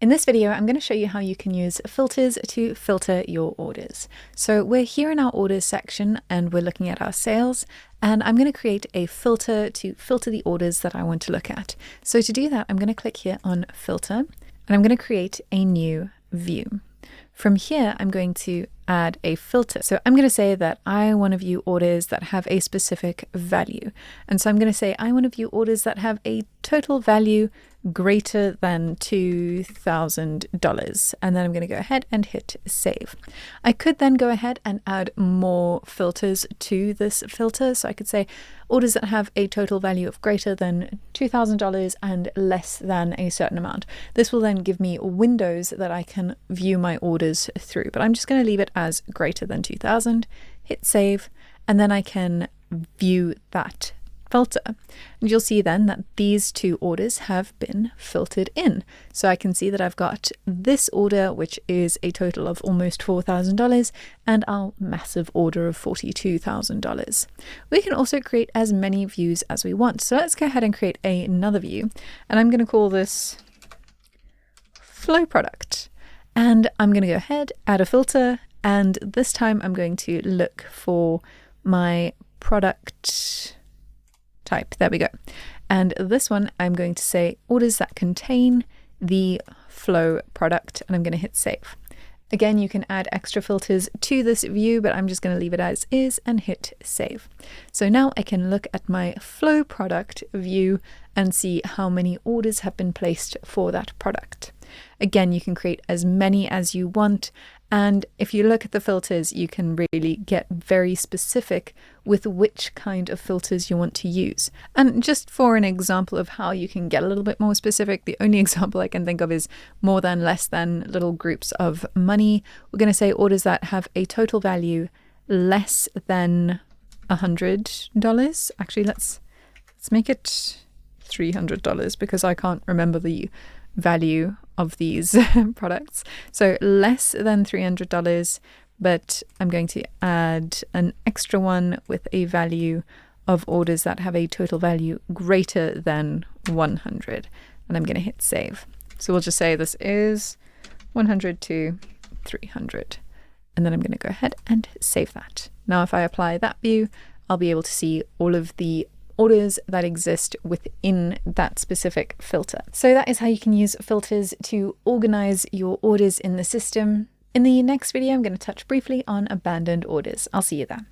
In this video, I'm going to show you how you can use filters to filter your orders. So we're here in our orders section and we're looking at our sales, and I'm going to create a filter to filter the orders that I want to look at. So to do that, I'm going to click here on filter and I'm going to create a new view. From here, I'm going to add a filter. So I'm going to say that I want to view orders that have a specific value. And so I'm going to say I want to view orders that have a total value greater than $2,000. And then I'm going to go ahead and hit save. I could then go ahead and add more filters to this filter. So I could say orders that have a total value of greater than $2,000 and less than a certain amount. This will then give me windows that I can view my orders through, but I'm just going to leave it as greater than 2,000, hit save, and then I can view that filter. And you'll see then that these two orders have been filtered in. So I can see that I've got this order, which is a total of almost $4,000, and our massive order of $42,000. We can also create as many views as we want. So let's go ahead and create another view, and I'm going to call this flow product. And I'm going to go ahead, add a filter, and this time I'm going to look for my product type. There we go. And this one, I'm going to say orders that contain the flow product, and I'm going to hit save. Again, you can add extra filters to this view, but I'm just going to leave it as is and hit save. So now I can look at my flow product view and see how many orders have been placed for that product. Again, you can create as many as you want. And if you look at the filters, you can really get very specific with which kind of filters you want to use. And just for an example of how you can get a little bit more specific, the only example I can think of is more than, less than, little groups of money. We're going to say orders that have a total value less than $100. Actually, let's make it $300 because I can't remember the value of these products. So less than $300, but I'm going to add an extra one with a value of orders that have a total value greater than 100. And I'm going to hit save. So we'll just say this is 100 to 300. And then I'm going to go ahead and save that. Now, if I apply that view, I'll be able to see all of the orders that exist within that specific filter. So that is how you can use filters to organize your orders in the system. In the next video, I'm going to touch briefly on abandoned orders. I'll see you there.